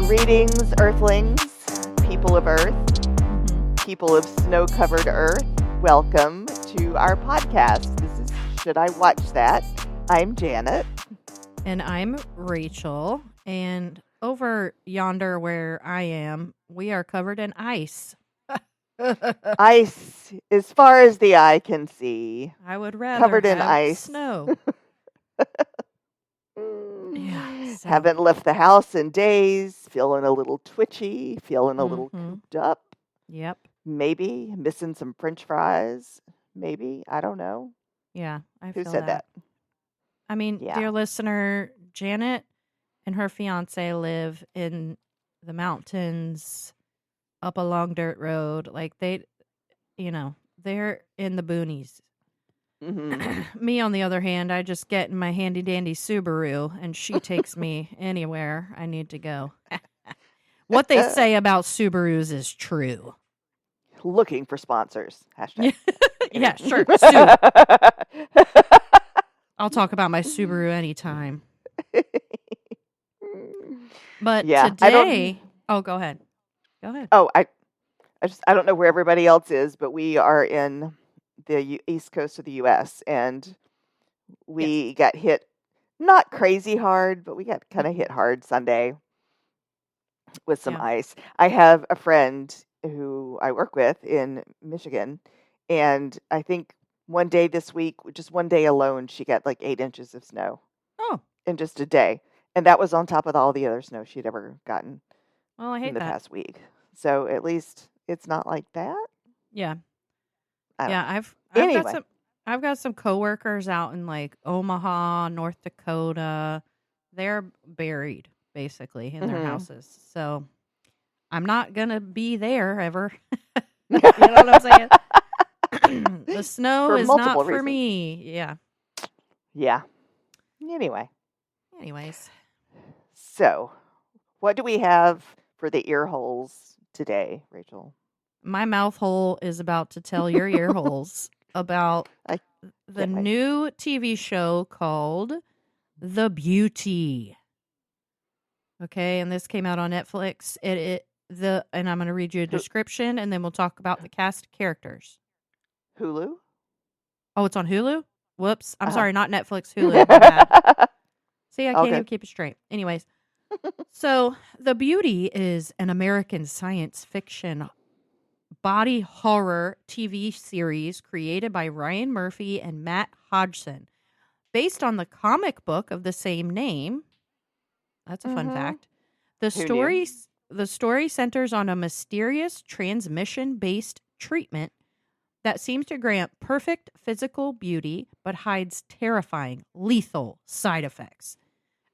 Greetings, Earthlings, people of Earth, people of snow-covered Earth. Welcome to our podcast. This is Should I Watch That? I'm Janet. And I'm Rachel. And over yonder where I am, we are covered in ice. Ice as far as the eye can see. I would rather Covered in have ice. snow. Yeah, so. Haven't left the house in days. Feeling a little twitchy. Feeling a little cooped up. Yep. Maybe missing some French fries. Maybe. I don't know. Yeah, I Who feel said that? I mean, Yeah. dear listener, Janet and her fiance live in the mountains up a long dirt road. Like they're in the boonies. Mm-hmm. Me, on the other hand, I just get in my handy dandy Subaru and she takes me anywhere I need to go. What they say about Subarus is true. Looking for sponsors. Hashtag. Yeah, sure. Sue. I'll talk about my Subaru anytime. But Yeah, today, go ahead. Go ahead. Oh, I don't know where everybody else is, but we are in the East Coast of the U.S. and we got hit not crazy hard, but we got kind of hit hard Sunday with some ice. I have a friend who I work with in Michigan, and I think one day this week, just one day alone, she got like 8 inches of snow. Oh. In just a day. And that was on top of all the other snow she'd ever gotten in the past week. So at least it's not like that. Yeah. I've got some coworkers out in like Omaha, North Dakota. They're buried basically in their houses. So I'm not gonna be there ever. You know what I'm saying? The snow is not for reasons. me. Yeah. Anyways. So, what do we have for the ear holes today, Rachel? My mouth hole is about to tell your ear holes about the new TV show called The Beauty. Okay, and this came out on Netflix. And I'm going to read you a description, and then we'll talk about the cast characters. Hulu? Oh, it's on Hulu? Whoops. I'm sorry, not Netflix, Hulu. My bad. See, I can't even keep it straight. Anyways, so The Beauty is an American science fiction body horror TV series created by Ryan Murphy and Matt Hodgson, based on the comic book of the same name. That's a fun fact. The story centers on a mysterious transmission-based treatment that seems to grant perfect physical beauty but hides terrifying, lethal side effects.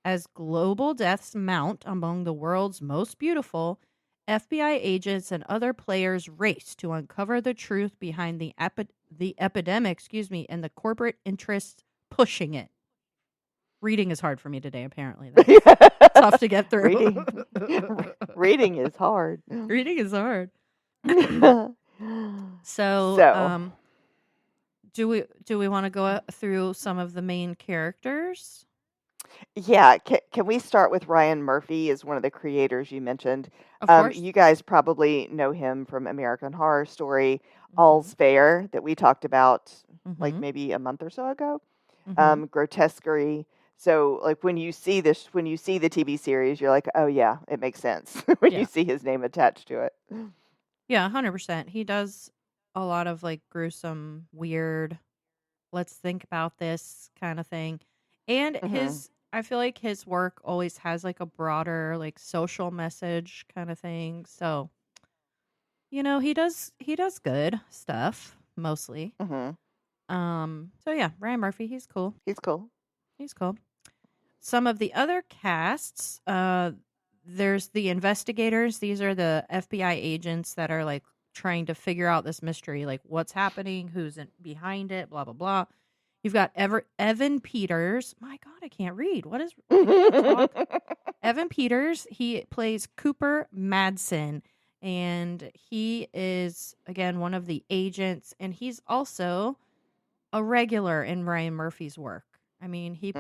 As global deaths mount among the world's most beautiful, FBI agents and other players race to uncover the truth behind the epidemic, and the corporate interests pushing it. Reading is hard for me today, apparently. That's tough to get through. Reading is hard. Reading is hard. So, do we want to go through some of the main characters? Yeah, can we start with Ryan Murphy as one of the creators you mentioned? Of course. You guys probably know him from American Horror Story, All's Fair, that we talked about like maybe a month or so ago. Grotesquerie. So like when you see the TV series, you're like, oh yeah, it makes sense when you see his name attached to it. Yeah, 100%. He does a lot of like gruesome, weird, let's think about this kind of thing. And I feel like his work always has like a broader like social message kind of thing. So, he does good stuff mostly. So yeah, Ryan Murphy, he's cool. He's cool. Some of the other casts, there's the investigators. These are the FBI agents that are like trying to figure out this mystery, like what's happening, who's behind it, blah blah blah. You've got Evan Peters. My God, I can't read. What is Evan Peters? He plays Cooper Madsen, and he is again one of the agents, and he's also a regular in Ryan Murphy's work. I mean, he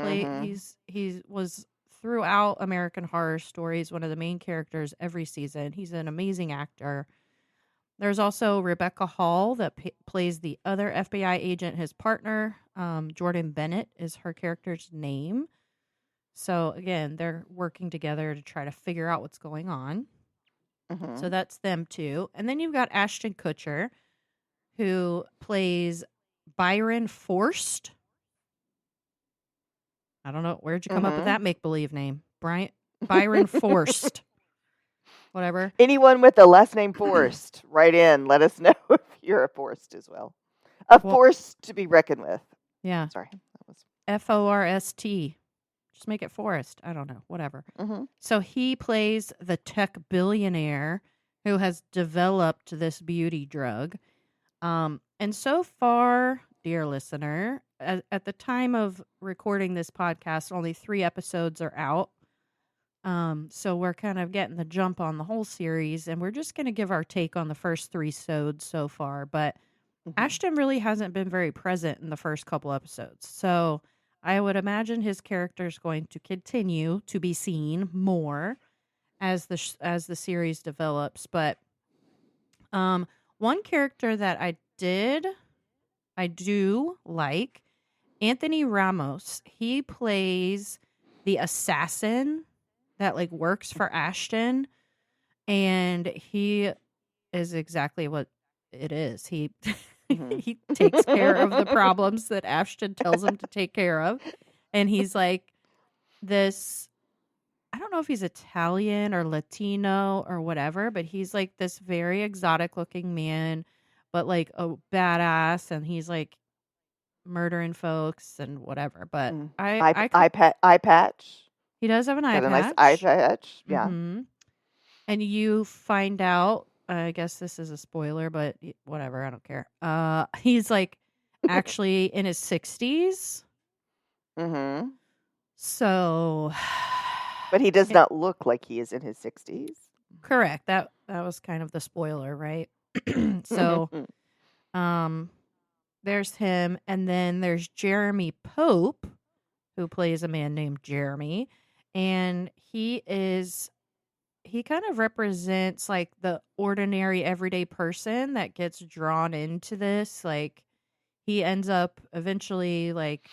was throughout American Horror Stories, one of the main characters every season. He's an amazing actor. There's also Rebecca Hall that plays the other FBI agent, his partner. Jordan Bennett is her character's name. So again, they're working together to try to figure out what's going on. Mm-hmm. So that's them too. And then you've got Ashton Kutcher, who plays Byron Forst. I don't know. Where'd you come up with that make-believe name? Byron Forst. Whatever. Anyone with the last name Forst, write in. Let us know if you're a Forst as well. Force to be reckoned with. Yeah. Sorry. That was Forst. Just make it Forrest. I don't know. Whatever. Mm-hmm. So he plays the tech billionaire who has developed this beauty drug. And so far, dear listener, at the time of recording this podcast, only 3 episodes are out. So we're kind of getting the jump on the whole series, and we're just going to give our take on the first 3 episodes so far. But Ashton really hasn't been very present in the first couple episodes. So I would imagine his character is going to continue to be seen more as the series develops. But one character that I do like, Anthony Ramos. He plays the assassin that like works for Ashton, and he is exactly what it is. He he takes care of the problems that Ashton tells him to take care of, and he's like this. I don't know if he's Italian or Latino or whatever, but he's like this very exotic looking man, but like a badass, and he's like murdering folks and whatever. But eye patch. He does have an eye patch. A nice eye patch. Yeah. Mm-hmm. And you find out, I guess this is a spoiler, but whatever, I don't care. He's like actually in his 60s. Mm-hmm. So, but he does not look like he is in his 60s. Correct. That was kind of the spoiler, right? So, there's him, and then there's Jeremy Pope, who plays a man named Jeremy, and he kind of represents like the ordinary everyday person that gets drawn into this. Like he ends up eventually like,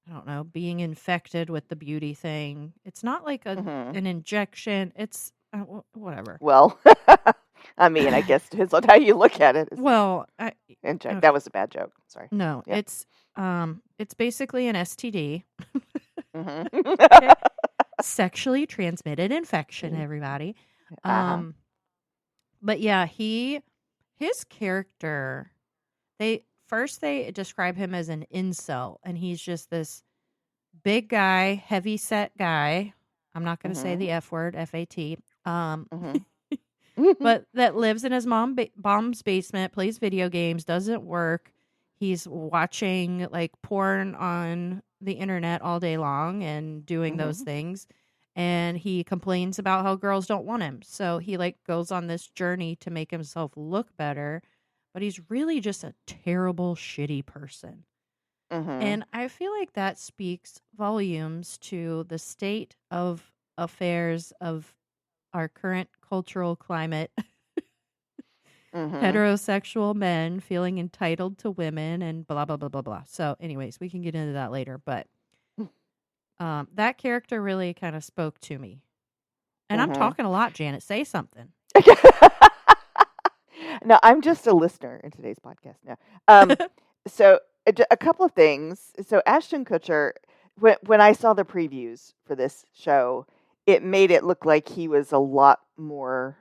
I don't know, being infected with the beauty thing. It's not like an injection. It's whatever. Well, I mean, I guess it depends on how you look at it. Well, inject. That was a bad joke. Sorry. No, yep. It's basically an STD. Okay. Sexually transmitted infection, everybody. But yeah, his character, they describe him as an incel, and he's just this big guy, heavy set guy. I'm not going to say the F word, FAT. But that lives in his mom's basement, plays video games, doesn't work. He's watching like porn on the internet all day long and doing those things. And he complains about how girls don't want him. So he like goes on this journey to make himself look better. But he's really just a terrible, shitty person. And I feel like that speaks volumes to the state of affairs of our current cultural climate. Heterosexual men feeling entitled to women and blah, blah, blah, blah, blah. So anyways, we can get into that later. But that character really kind of spoke to me. And I'm talking a lot, Janet. Say something. No, I'm just a listener in today's podcast now. So a couple of things. So Ashton Kutcher, when I saw the previews for this show, it made it look like he was a lot more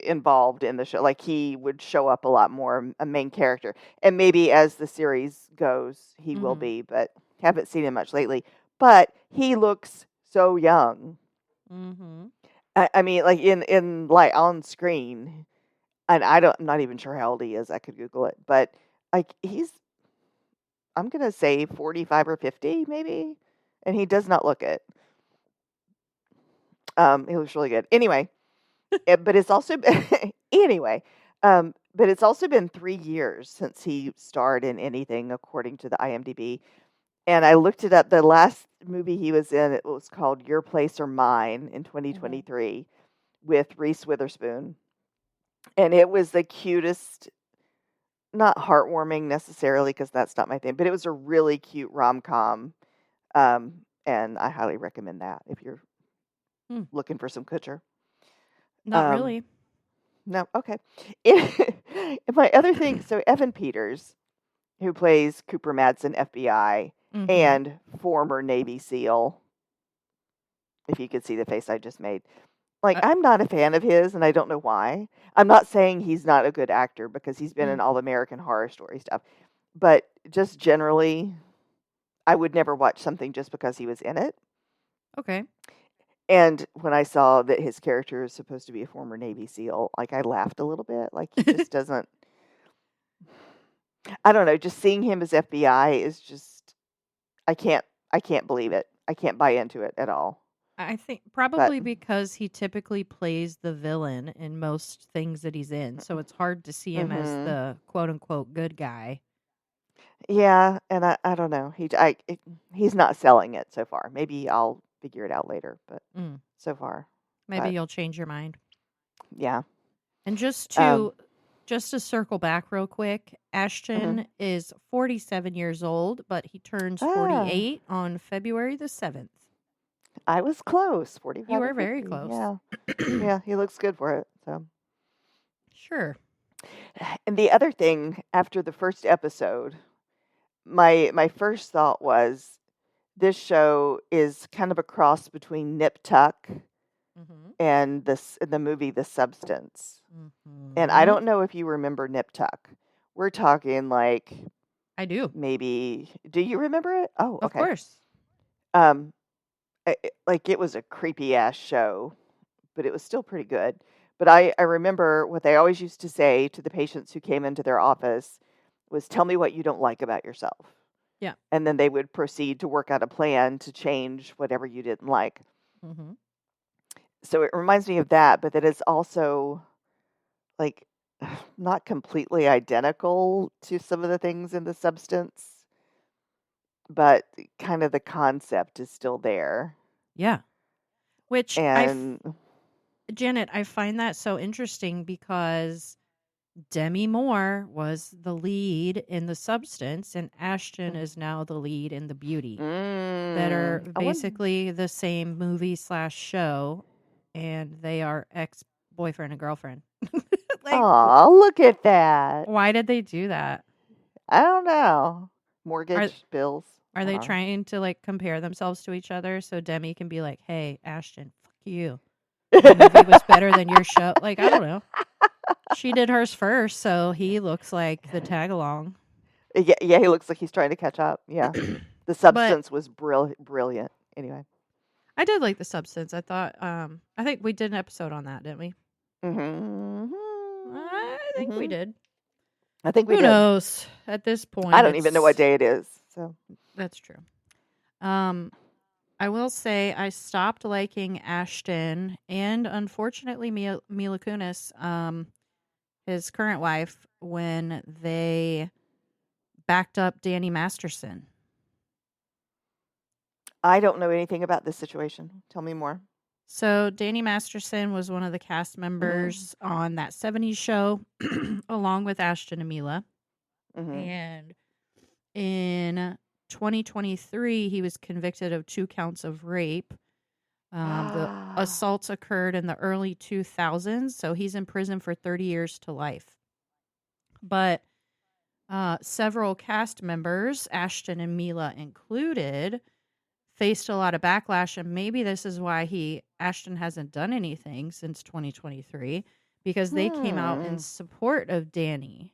involved in the show. Like he would show up a lot more, a main character. And maybe as the series goes, he will be, but haven't seen him much lately. But he looks so young. I mean, like in like on screen, and I'm not even sure how old he is. I could Google it, but like I'm gonna say 45 or 50 maybe, and he does not look it. He looks really good. Anyway, but it's also been 3 years since he starred in anything according to the IMDb. And I looked it up. The last movie he was in, it was called Your Place or Mine in Mm-hmm. 2023 with Reese Witherspoon. And it was the cutest, not heartwarming necessarily because that's not my thing, but it was a really cute rom-com. And I highly recommend that if you're Hmm. looking for some Kutcher. Not Um, really. no, okay. And my other thing, so Evan Peters, who plays Cooper Madsen, FBI, Mm-hmm. and former Navy SEAL, if you could see the face I just made. Like, Uh, I'm not a fan of his, and I don't know why. I'm not saying he's not a good actor because he's been mm, in All American Horror Story stuff, but just generally, I would never watch something just because he was in it. okay. And when I saw that his character is supposed to be a former Navy SEAL, like I laughed a little bit. Like he just doesn't. I don't know. Just seeing him as FBI is just. I can't. I can't believe it. I can't buy into it at all. I think But probably because he typically plays the villain in most things that he's in, so it's hard to see him as hmm the quote unquote good guy. yeah, and I don't know. He's not selling it so far. Maybe I'll figure it out later, but Mm. so far, Maybe but you'll change your mind. yeah. And Um. just to circle back real quick, mhm. Ashton is 47 years old, but he turns Ah, 48 on February the 7th. I was close. You 45 or are very 50. close. Yeah, yeah. He looks good for it. So. Sure. And the other thing, after the first episode, my first thought was this show is kind of a cross between Nip Tuck Mhm. and the movie The Substance. And I Mhm. don't know if you remember Nip Tuck. We're talking like I do. maybe. Do you remember it? Oh, Of okay. course. Um, like it was a creepy ass show, but it was still pretty good. But I remember what they always used to say to the patients who came into their office was, "Tell me what you don't like about yourself." Yeah. And then they would proceed to work out a plan to change whatever you didn't like. Mhm. So it reminds me of that, but that it's also like not completely identical to some of the things in The Substance, but kind of the concept is still there. Yeah. Which And Janet, I find that so interesting because Demi Moore was the lead in The Substance, and Ashton is now the lead in The Beauty, that are I wonder. basically the same movie slash show, and they are ex boyfriend and girlfriend. Like, Aw, look at that. why did they do that? I don't know. Are Mortgage bills. are I they don't know. trying to like compare themselves to each other so Demi can be like, "Hey, Ashton, fuck you. My movie was better than your show." Like, I don't know. She did hers first, so he looks like the tag along. Yeah, yeah, he looks like he's trying to catch up. Yeah. The But Substance was brilliant. Anyway. I did like The Substance. I thought I think we did an episode on that, didn't we? Mhm. I think we Mhm. did. I think we Who did. knows? At this I point, don't even know what it's day it is. So, that's true. Um I will say I stopped liking Ashton and unfortunately Mila Kunis, his current wife, when they backed up Danny Masterson. I don't know anything about this situation. Tell me more. So Danny Masterson was one of the cast Mhm. members on that 70s show along with Ashton and Mila. Mhm. And in 2023, he was convicted of 2 counts of rape. The assaults occurred in the early 2000s, so he's in prison for 30 years to life. But several cast members, Ashton and Mila included, faced a lot of backlash, and maybe this is why Ashton hasn't done anything since 2023 because they came out in Hmm. support of Danny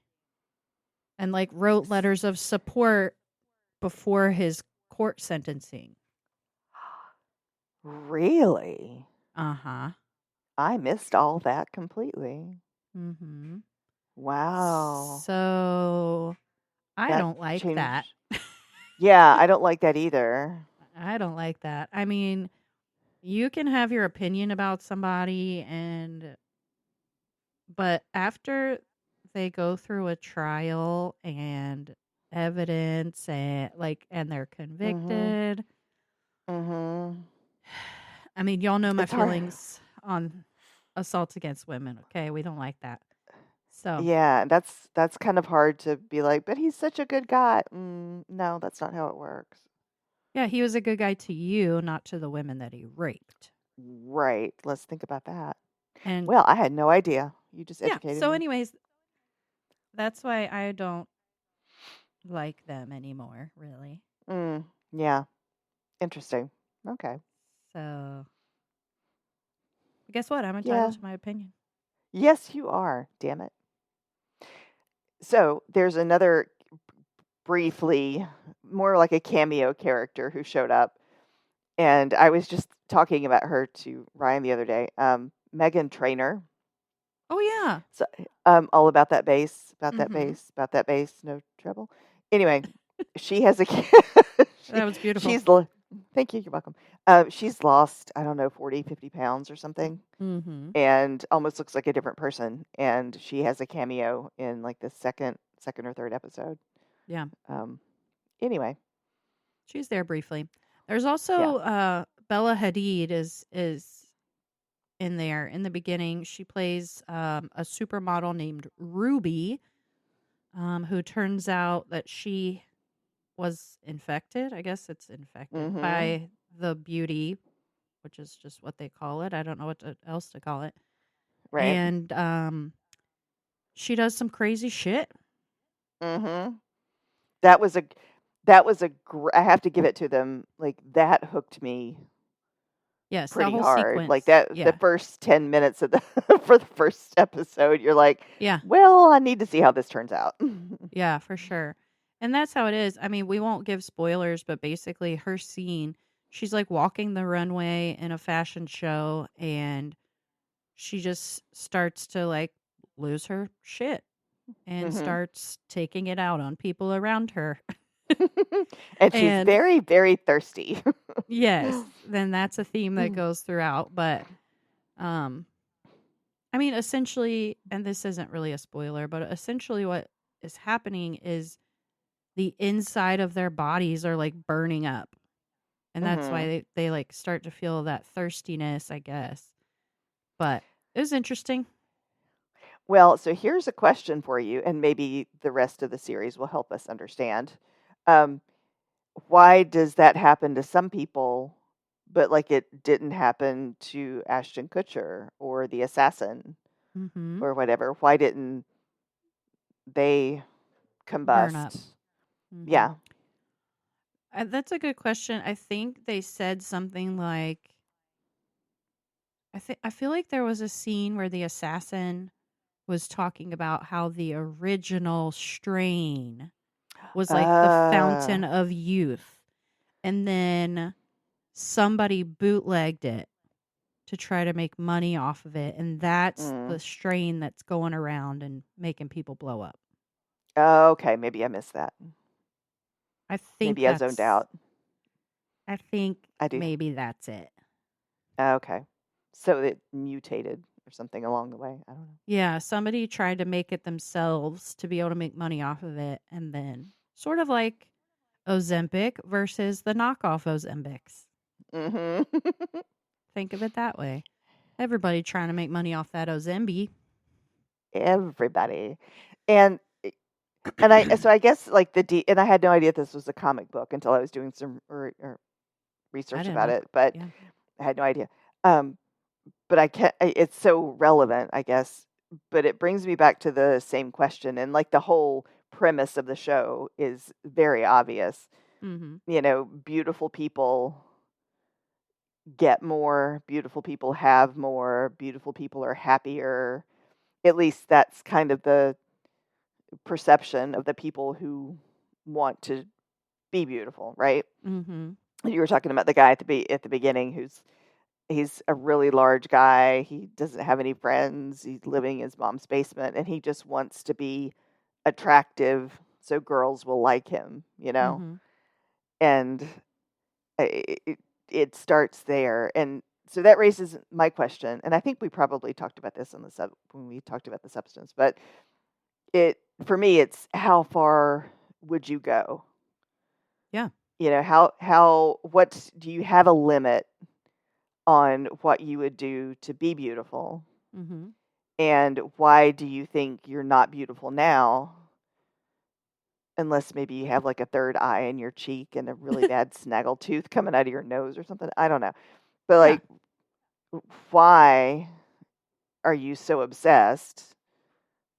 and like wrote letters of support before his court sentencing. Really? Uh-huh. I missed all that completely. Mhm. Wow. So I That don't like that. changed. Yeah, I don't like that either. I don't like that. I mean, you can have your opinion about somebody but after they go through a trial and evidence and they're Mhm. convicted. Mhm. I mean, y'all know my It's hard. feelings on assault against women, okay? We don't like that. So, Yeah, that's kind of hard to be like, but he's such a good guy. No, that's not how it works. yeah, he was a good guy to you, not to the women that he raped. Right. Let's think about that. And Well, I had no idea. You just yeah, educated so me. anyways, that's why I don't like them anymore, really. Mm, yeah. Interesting. Okay. So, but guess what? I'm entitled Yeah. to my opinion. Yes, you are. Damn it. So there's another briefly, more like a cameo character who showed up, and I was just talking about her to Ryan the other day. Megan Trainor. Oh yeah. So, all about that bass, Mhm. about that bass, no trouble. Anyway, she has a she, That was beautiful. she's thank you, you're welcome. She's lost, I don't know, 40, 50 pounds or something, Mhm. and almost looks like a different person. And she has a cameo in like the second or third episode. Yeah. Um, anyway, She's there briefly. There's yeah. also Bella Hadid is in there in the beginning. She plays a supermodel named Ruby, who turns out that she was infected. I guess it's infected Mm-hmm. by the beauty, which is just what they call it. I don't know else to call it. Right. And she does some crazy shit. Mm-hmm. That was a that was a I have to give it to them. Like that hooked me Yes, that pretty whole hard. Like sequence. that the Yeah. first 10 minutes of the for the first episode, you're like, Yeah. "Well, I need to see how this turns out." Yeah, for sure. And that's how it is. I mean, we won't give spoilers, but basically her scene, she's like walking the runway in a fashion show and she just starts to like lose her shit and Mhm. starts taking it out on people around her. And she's And very, very thirsty. yes, then that's a theme that goes throughout, but um I mean, essentially, and this isn't really a spoiler, but essentially what is happening is the inside of their bodies are like burning up. And that's why Mhm. they like start to feel that thirstiness, I guess. But it was interesting. Well, so here's a question for you, and maybe the rest of the series will help us understand. Um, why does that happen to some people, but like it didn't happen to Ashton Kutcher or the assassin Mm-hmm. or whatever? Why didn't they Burn up. combust? Mm-hmm. Yeah. That's a good question. I think they said something like I feel like there was a scene where the assassin was talking about how the original strain was like the Uh, fountain of youth, and then somebody bootlegged it to try to make money off of it, and that's the mm. strain that's going around and making people blow up. Okay, maybe I missed that. I think Maybe I zoned that's out. I think I do. maybe that's it. Okay. So it mutated or something along the way. I don't know. Yeah, somebody tried to make it themselves to be able to make money off of it, and then sort of like Ozempic versus the knockoff Ozempics. Mhm. Think of it that way. Everybody trying to make money off that Ozembi. Everybody. And and I so I guess like and I had no idea this was a comic book until I was doing some or I research didn't about know. it, but Yeah. I had no idea. Um, but I can't. It's so relevant, I guess. But it brings me back to the same question, and like the whole premise of the show is very obvious. Mm-hmm. Beautiful people get more, beautiful people have more, beautiful people are happier. At least that's kind of the perception of the people who want to be beautiful, right? Mm-hmm. You were talking about the guy at the beginning he's a really large guy. He doesn't have any friends. He's living in his mom's basement and he just wants to be attractive so girls will like him. Mm-hmm. And it starts there. And so that raises my question. And I think we probably talked about this on when we talked about the substance, but for me, it's how far would you go? Yeah. What do you have a limit on what you would do to be beautiful? Mhm. And why do you think you're not beautiful now? Unless maybe you have like a third eye in your cheek and a really bad snaggle tooth coming out of your nose or something. I don't know. But Yeah. like, why are you so obsessed?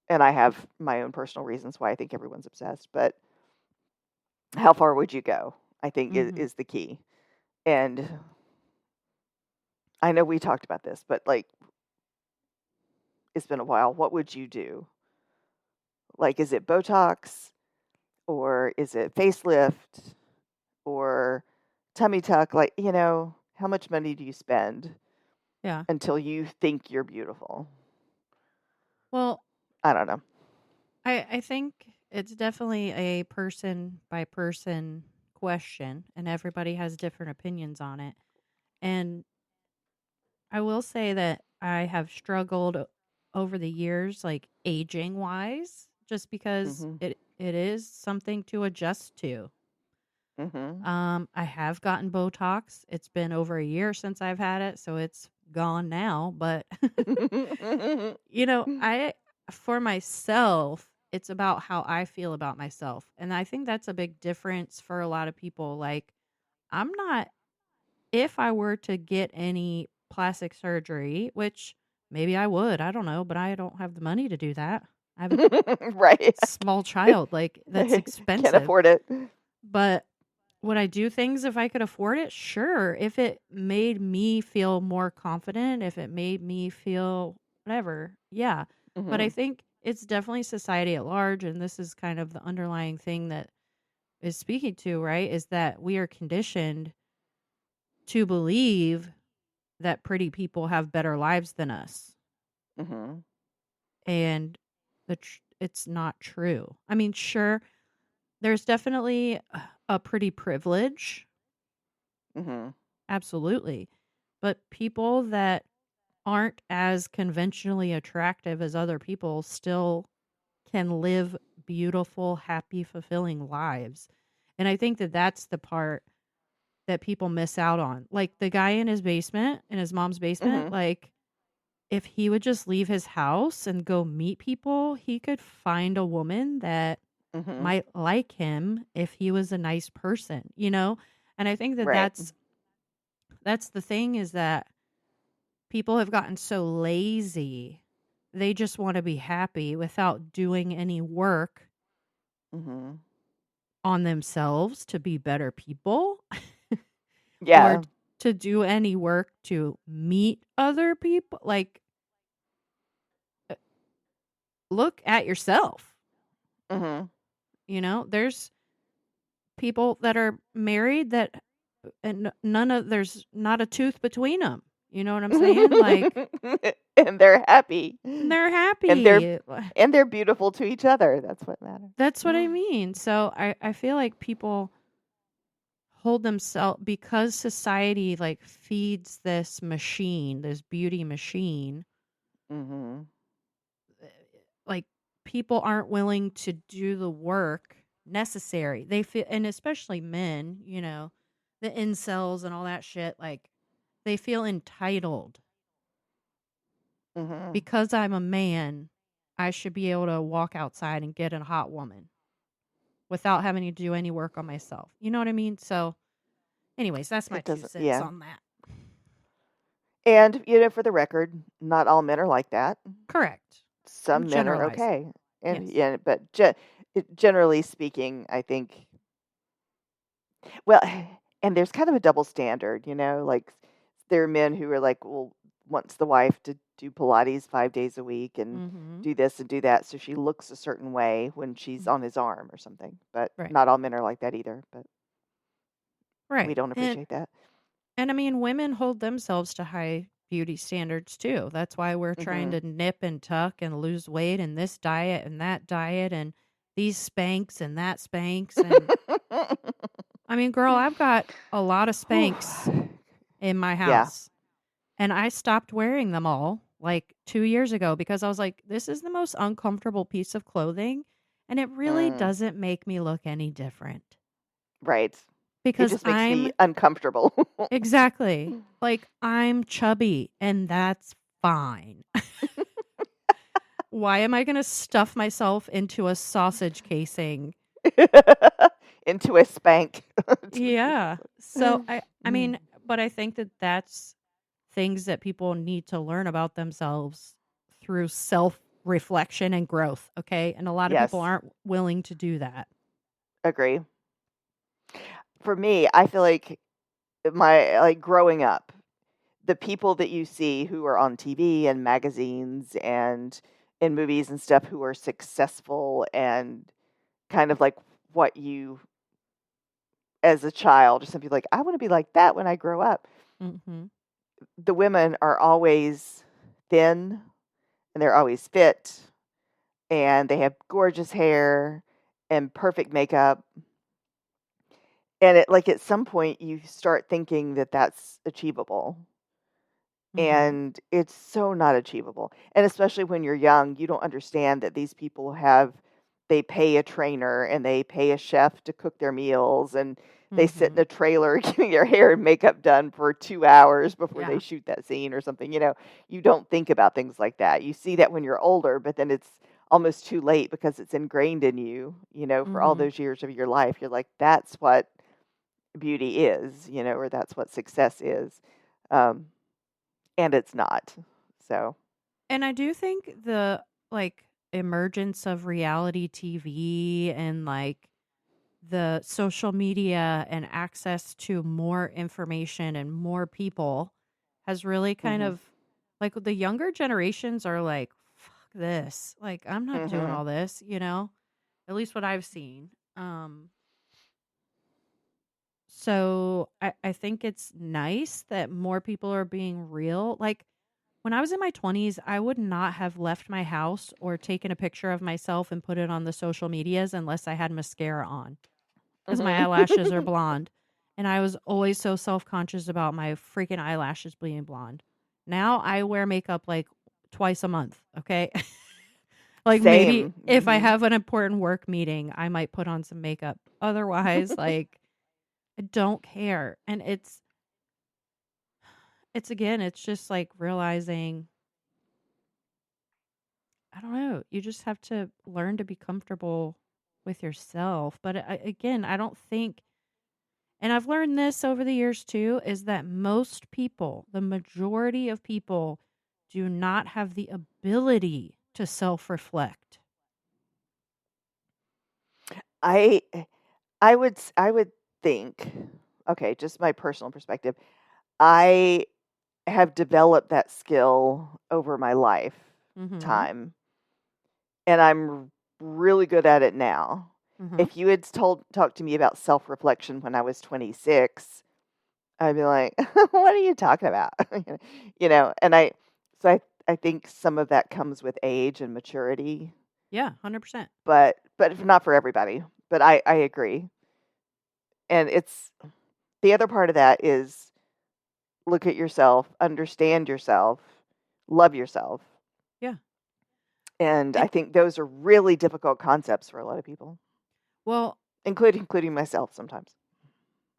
And I have my own personal reasons why I think everyone's obsessed, but how far would you go? I think Mhm. is the key. And I know we talked about this, but like, it's been a while. What would you do? Like, is it Botox or is it facelift or tummy tuck? Like, how much money do you spend Yeah. until you think you're beautiful? Well, I don't know. I think it's definitely a person by person question, and everybody has different opinions on it. And I will say that I have struggled over the years, like aging wise, just because Mhm. it is something to adjust to. Mhm. I have gotten Botox. It's been over a year since I've had it, so it's gone now. But I for myself, it's about how I feel about myself, and I think that's a big difference for a lot of people. Like, I'm not if I were to get any plastic surgery, which maybe I would, I don't know, but I don't have the money to do that. I have a Right. small child, like, that's Can't expensive. afford it. But would I do things if I could afford it? Sure. If it made me feel more confident, if it made me feel whatever, yeah. But I Mhm. think it's definitely society at large, and this is kind of the underlying thing that is speaking to, right? Is that we are conditioned to believe that pretty people have better lives than us. Mhm. And it's not true. I mean, sure, there's definitely a pretty privilege, Mhm. absolutely. But people that aren't as conventionally attractive as other people still can live beautiful, happy, fulfilling lives. And I think that that's the part that people miss out on. Like the guy in his basement, in his mom's basement, Mhm. like if he would just leave his house and go meet people, he could find a woman that Mhm. might like him if he was a nice person? And I think that Right. that's the thing, is that people have gotten so lazy. They just want to be happy without doing any work Mhm. on themselves to be better people or Yeah. to do any work to meet other people. Like, uh, look at yourself. Mhm. There's people that are married that and none of there's not a tooth between them. You know what I'm saying? Like, And they're happy. they're And they're happy. and they're beautiful to each other. That's what matters. That's what I mean. So I feel like people hold themselves, because society like feeds this machine, this beauty machine. Mhm. uh, Like, people aren't willing to do the work necessary. They feel, and especially men, the incels and all that shit, like they feel entitled. Mhm. Because I'm a man, I should be able to walk outside and get a hot woman without having to do any work on myself. You know what I mean? So, anyways, that's my It two doesn't, cents yeah. on that. And, for the record, not all men are like that. Correct. I'm Some men are generalizing. okay. And Yes. yeah, but generally speaking, I think, well, and there's kind of a double standard, like there are men who are like, well, wants the wife to do Pilates 5 days a week and Mm-hmm. do this and do that, so she looks a certain way when she's on his arm or something. But Right. not all men are like that either. But we Right. don't And appreciate that. I mean, women hold themselves to high beauty standards too. That's why we're trying Mhm. to nip and tuck and lose weight, and this diet and that diet and these spanks and that spanks. And I mean, girl, I've got a lot of Whew. spanks in my Yeah. house. And I stopped wearing them all like 2 years ago because I was like, this is the most uncomfortable piece of clothing. And it really Mm, doesn't make me look any different right. It because just makes me I'm uncomfortable. exactly like I'm chubby and that's fine. Why am I going to stuff myself into a sausage casing? Into a spank. Yeah. So I Mm, mean, but I think that that's things that people need to learn about themselves through self-reflection and growth, okay? And a lot of people yes, aren't willing to do that. agree. For me, I feel like growing up, the people that you see who are on TV and magazines and in movies and stuff who are successful and kind of like what you as a child or something like, I want to be like that when I grow up. Mhm. The women are always thin and they're always fit and they have gorgeous hair and perfect makeup. And at some point you start thinking that that's achievable. Mhm. And it's so not achievable. And especially when you're young, you don't understand that these people they pay a trainer and they pay a chef to cook their meals and they sit in Mhm. a trailer getting their hair and makeup done for 2 hours before they Yeah. shoot that scene or something. You don't think about things like that. You see that when you're older, but then it's almost too late because it's ingrained in you, for all Mhm. those years of your life. You're like, that's what beauty is, or that's what success is. Um, and it's not. So, And I do think the like emergence of reality TV and like the social media and access to more information and more people has really kind mhm, of like the younger generations are like, fuck this. Like, I'm not doing mhm. all this, you know? At least what I've seen. So I think it's nice that more people are being real. Like when I was in my 20s, I would not have left my house or taken a picture of myself and put it on the social medias unless I had mascara on because my Mhm. eyelashes are blonde. And I was always so self conscious about my freaking eyelashes being blonde. Now I wear makeup like twice a month. Okay. Like maybe Same. if I Mhm. have an important work meeting, I might put on some makeup. Otherwise, like I don't care. And it's again, it's just like realizing, I don't know, you just have to learn to be comfortable with yourself. But again, I don't think, and I've learned this over the years too, is that most people, the majority of people, do not have the ability to self reflect. I I would think, okay, just my personal perspective. I have developed that skill over my Mm lifetime, and I'm really good at it now. hmm. Mm hmm. If you had talked to me about self-reflection when I was 26, I'd be like, "What are you talking about?" And I think some of that comes with age and maturity, Yeah, 100%. but not for everybody. But I agree. And it's the other part of that is look at yourself, understand yourself, love yourself. Yeah. And I And think those are really difficult concepts for a lot of people, well, including myself sometimes.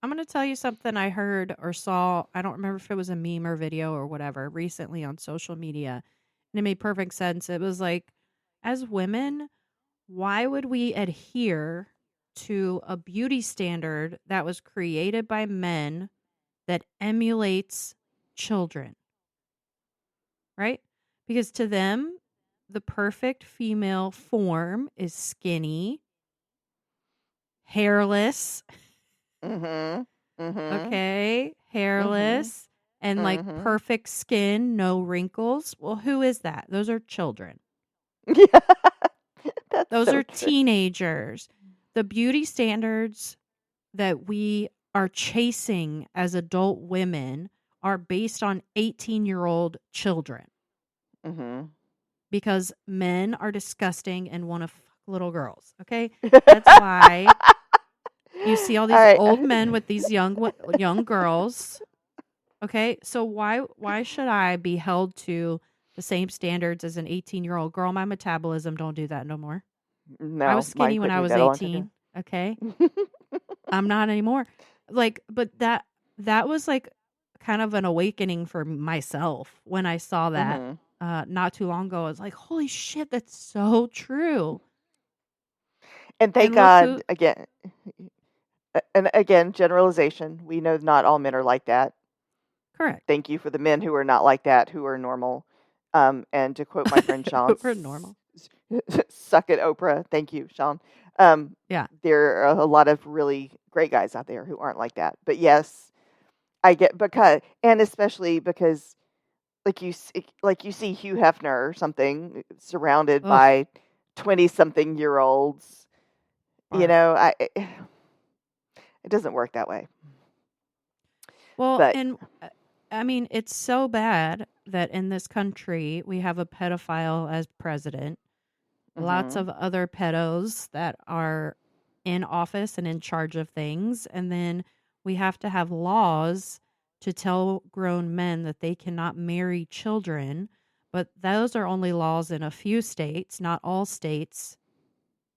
I'm going to tell you something I heard or saw. I don't remember if it was a meme or video or whatever recently on social media. And it made perfect sense. It was like, as women, why would we adhere to a beauty standard that was created by men that emulates children, right? Because to them, the perfect female form is skinny, hairless, Mhm. Mhm. okay, Mhm. hairless, and like Mhm. perfect skin, no wrinkles. Well, who is that? Those are children. Yeah. That's Those so are true. teenagers. The beauty standards that we are chasing as adult women are based on 18-year-old children Mhm. because men are disgusting and want to fuck little girls. Okay. That's why you see all All these right. old men with these young girls. Okay. So why should I be held to the same standards as an 18-year-old girl? My metabolism don't do that no more. I was No, mine skinny when quit I doing was that a long time 18. Okay. I'm not anymore. But that was like kind of an awakening for myself when I saw that hmm not too long ago. I was like, holy shit, that's so true. And thank And look who, God, again, generalization. We know not all men are like that. correct. Thank you for the men who are not like that, who are normal. And to quote my friend Sean, We're normal. suck it, Oprah. Thank you, Sean. Yeah. There are a lot of really great guys out there who aren't like that. But yes, I get and especially because like you see Hugh Hefner or something surrounded Ugh, by 20-something-year-olds. barf. It doesn't work that way. Well, But and I mean, it's so bad that in this country we have a pedophile as president, lots mhm. of other pedos that are in office and in charge of things, and then we have to have laws to tell grown men that they cannot marry children, but those are only laws in a few states, not all states.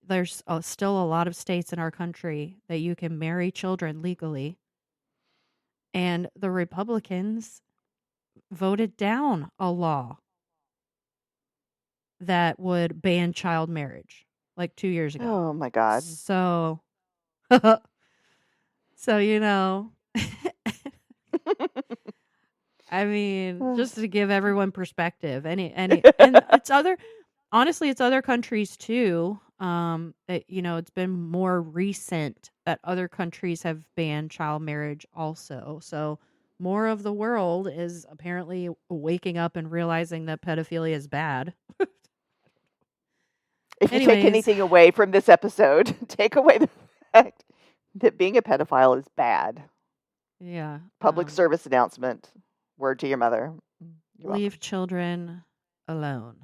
There's still a lot of states in our country that you can marry children legally, and the Republicans voted down a law that would ban child marriage like 2 years ago. Oh my God. So so I mean, just to give everyone perspective, and it's other honestly, it's other countries too. It's been more recent that other countries have banned child marriage also. So more of the world is apparently waking up and realizing that pedophilia is bad. If you take Anyways, anything away from this episode, take away the fact that being a pedophile is bad. yeah, Public service announcement. Word to your mother. You're welcome. leave children alone,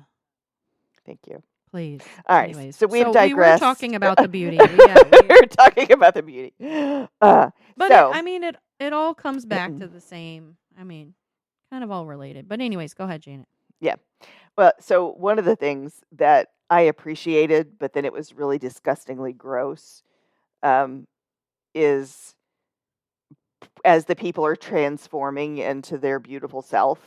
Thank you. please. All right. Anyways, So we've so we were digressed. talking about the beauty. We We're talking about the beauty. But So, it all comes back to the same. I mean, kind of all related. But anyways, go ahead, Janet. yeah. Well, so one of the things that I appreciated, but then it was really disgustingly gross, um, is as the people are transforming into their beautiful self,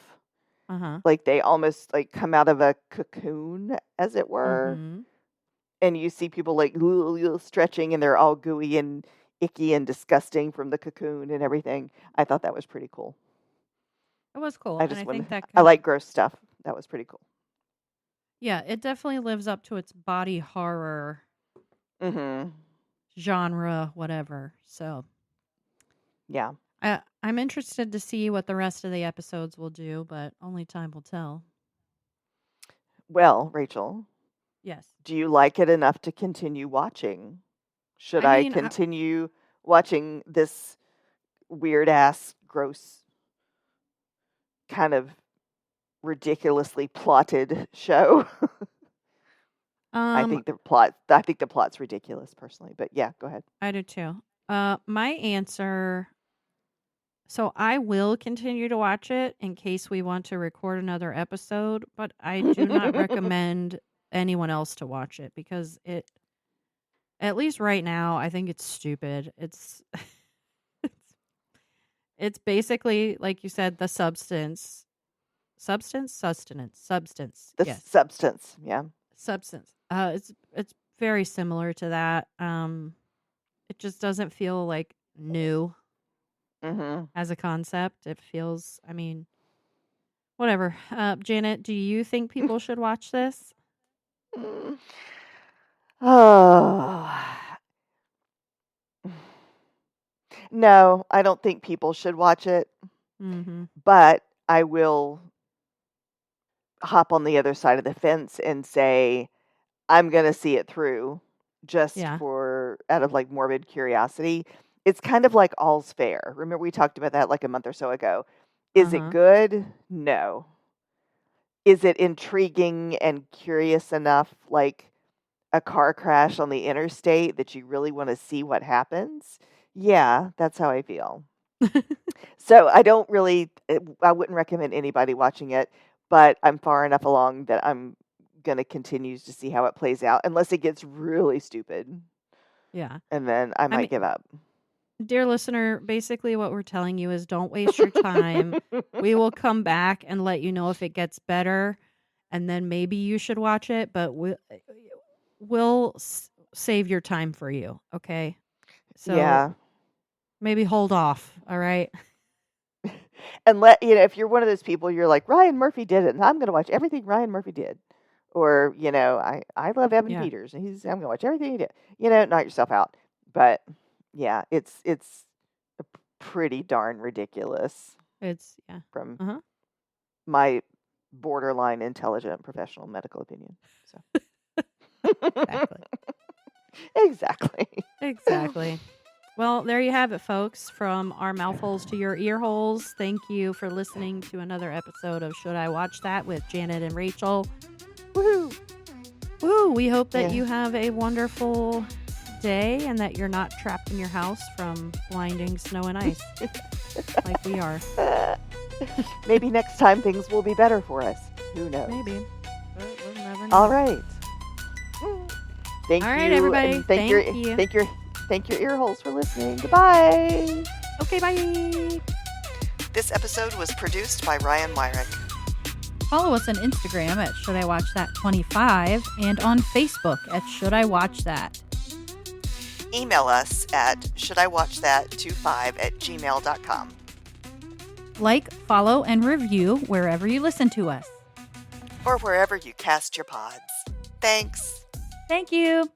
Uh-huh. like they almost like come out of a cocoon, as it were, Mhm. and you see people like stretching, and they're all gooey and icky and disgusting from the cocoon and everything. I thought that was pretty cool. It was cool. I And just I want think that I kind of like gross stuff. That was pretty cool. yeah, it definitely lives up to its body horror Mhm. genre, whatever. So Yeah. I'm interested to see what the rest of the episodes will do, but only time will tell. Well, Rachel, Yes. do you like it enough to continue watching? Should I I mean, continue watching this weird ass, gross, kind of ridiculously plotted show? um, I think the plot's ridiculous personally, but yeah, go ahead. I do too. My answer. So I will continue to watch it in case we want to record another episode, but I do not recommend anyone else to watch it because at least right now, I think it's stupid. It's it's basically like you said, the substance. The Yes, substance, yeah. substance. It's very similar to that. It just doesn't feel like new Mhm. as a concept. It feels, I mean, whatever. Janet, do you think people should watch this? Mm. Oh. No, I don't think people should watch it, Mhm. but I will hop on the other side of the fence and say I'm gonna see it through just Yeah. for out of like morbid curiosity. It's kind of like All's Fair. Remember we talked about that like a month or so ago. Is it Uh-huh. good? No. Is it intriguing and curious enough like a car crash on the interstate that you really want to see what happens? Yeah, that's how I feel. So I wouldn't recommend anybody watching it, but I'm far enough along that I'm going to continue to see how it plays out unless it gets really stupid. Yeah. And then I might give up. Dear listener, basically what we're telling you is don't waste your time. We will come back and let you know if it gets better, and then maybe you should watch it, but we'll save your time for you, okay? So maybe hold off, all right? And if you're one of those people, you're like, Ryan Murphy did it, and I'm going to watch everything Ryan Murphy did. Or, I love Evan Peters, and I'm going to watch everything he did. Knock yourself out. But yeah, it's pretty darn ridiculous. It's from my borderline intelligent professional medical opinion. So Exactly. Well, there you have it, folks. From our mouthholes to your ear holes. Thank you for listening to another episode of Should I Watch That with Janet and Rachel. Woohoo! Woo! We hope that you have a wonderful day and that you're not trapped in your house from blinding snow and ice like we are. Maybe next time things will be better for us. Who knows? Maybe. We'll never know. All right. Thank you. All right, everybody. Thank you. Thank your ear holes for listening. Goodbye. Okay, bye. This episode was produced by Ryan Myrick. Follow us on Instagram at Should I Watch That 25 and on Facebook at Should I Watch That. Email us at shouldiwatchthat25@gmail.com. Like, follow, and review wherever you listen to us. Or wherever you cast your pods. Thanks. Thank you.